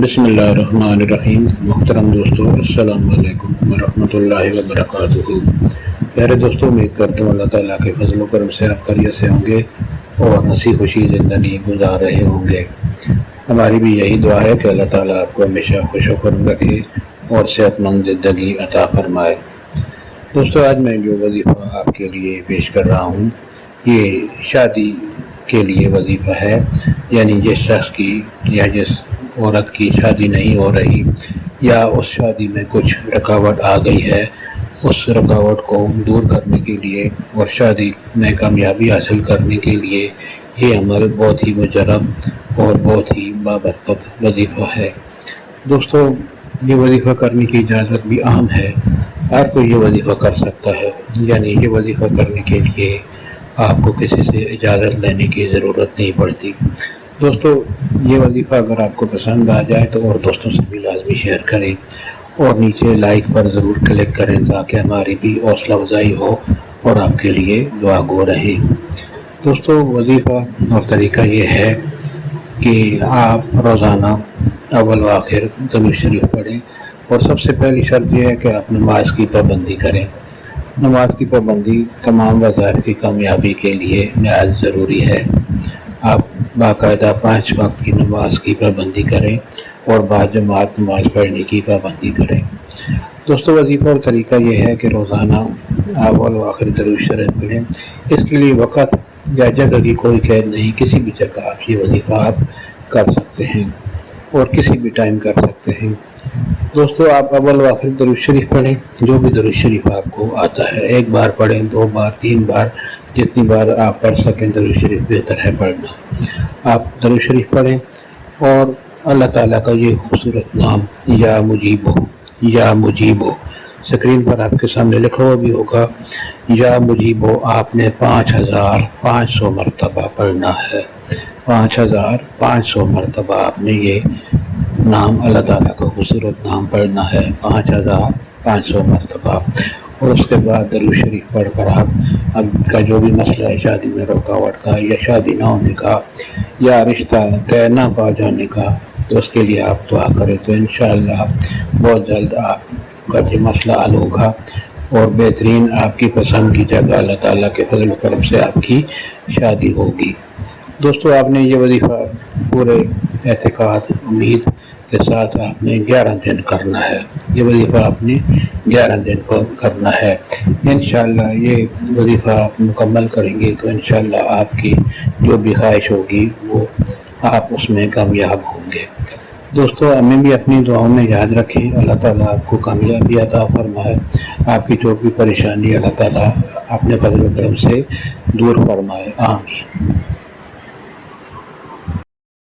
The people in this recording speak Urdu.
بسم اللہ الرحمن الرحیم۔ محترم دوستو، السلام علیکم ورحمۃ اللہ وبرکاتہ۔ پیارے دوستو، امید کرتا ہوں اللہ تعالیٰ کے فضل و کرم سے آپ خیریت سے ہوں گے اور ہنسی خوشی زندگی گزار رہے ہوں گے۔ ہماری بھی یہی دعا ہے کہ اللہ تعالیٰ آپ کو ہمیشہ خوش و خرم رکھے اور صحت مند زندگی عطا فرمائے۔ دوستو، آج میں جو وظیفہ آپ کے لیے پیش کر رہا ہوں یہ شادی کے لیے وظیفہ ہے، یعنی جس شخص کی یا جس عورت کی شادی نہیں ہو رہی یا اس شادی میں کچھ رکاوٹ آ گئی ہے، اس رکاوٹ کو دور کرنے کے لیے اور شادی میں کامیابی حاصل کرنے کے لیے یہ عمل بہت ہی مجرب اور بہت ہی بابرکت وظیفہ ہے۔ دوستو، یہ وظیفہ کرنے کی اجازت بھی عام ہے، ہر کوئی یہ وظیفہ کر سکتا ہے، یعنی یہ وظیفہ کرنے کے لیے آپ کو کسی سے اجازت لینے کی ضرورت نہیں پڑتی۔ دوستو، یہ وظیفہ اگر آپ کو پسند آ جائے تو اور دوستوں سے بھی لازمی شیئر کریں اور نیچے لائک پر ضرور کلک کریں تاکہ ہماری بھی حوصلہ افزائی ہو اور آپ کے لیے دعا گو رہے۔ دوستو، وظیفہ اور طریقہ یہ ہے کہ آپ روزانہ اول و آخر درود شریف پڑھیں، اور سب سے پہلی شرط یہ ہے کہ آپ نماز کی پابندی کریں۔ نماز کی پابندی تمام وظائف کی کامیابی کے لیے نہایت ضروری ہے۔ آپ باقاعدہ 5 وقت کی نماز کی پابندی کریں اور باجماعت نماز پڑھنے کی پابندی کریں۔ دوستو، وظیفہ اور طریقہ یہ ہے کہ روزانہ اول و آخر درود شریف پڑھیں۔ اس کے لیے وقت یا جگہ کی کوئی قید نہیں، کسی بھی جگہ آپ یہ وظیفہ آپ کر سکتے ہیں اور کسی بھی ٹائم کر سکتے ہیں۔ دوستو، آپ اول و آخر درود شریف پڑھیں، جو بھی درود شریف آپ کو آتا ہے، 1 بار پڑھیں، 2 بار، 3 بار، جتنی بار آپ پڑھ سکیں درود شریف بہتر ہے پڑھنا۔ آپ درود شریف پڑھیں اور اللہ تعالیٰ کا یہ خوبصورت نام یا مجیبو اسکرین پر آپ کے سامنے لکھا ہوا بھی ہوگا، یا مجیبو آپ نے 5500 مرتبہ پڑھنا ہے۔ 5500 مرتبہ آپ نے یہ نام، اللہ تعالیٰ کا خوبصورت نام پڑھنا ہے، 5500 مرتبہ۔ اور اس کے بعد درود شریف پڑھ کر آپ کا جو بھی مسئلہ ہے، شادی میں رکاوٹ کا یا شادی نہ ہونے کا یا رشتہ طے نہ پا جانے کا، تو اس کے لیے آپ دعا کریں تو انشاءاللہ بہت جلد آپ کا یہ مسئلہ حل ہوگا اور بہترین آپ کی پسند کی جگہ اللہ تعالیٰ کے فضل و کرم سے آپ کی شادی ہوگی۔ دوستو، آپ نے یہ وظیفہ پورے اعتقاد امید کے ساتھ آپ نے 11 دن کرنا ہے۔ یہ وظیفہ آپ نے 11 دن کو کرنا ہے۔ انشاءاللہ یہ وظیفہ آپ مکمل کریں گے تو انشاءاللہ آپ کی جو بھی خواہش ہوگی وہ آپ اس میں کامیاب ہوں گے۔ دوستو، ہمیں بھی اپنی دعاؤں میں یاد رکھیں، اللہ تعالیٰ آپ کو کامیابی عطا فرمائے، آپ کی جو بھی پریشانی اللہ تعالیٰ اپنے فضل و کرم سے دور فرمائے، آمین۔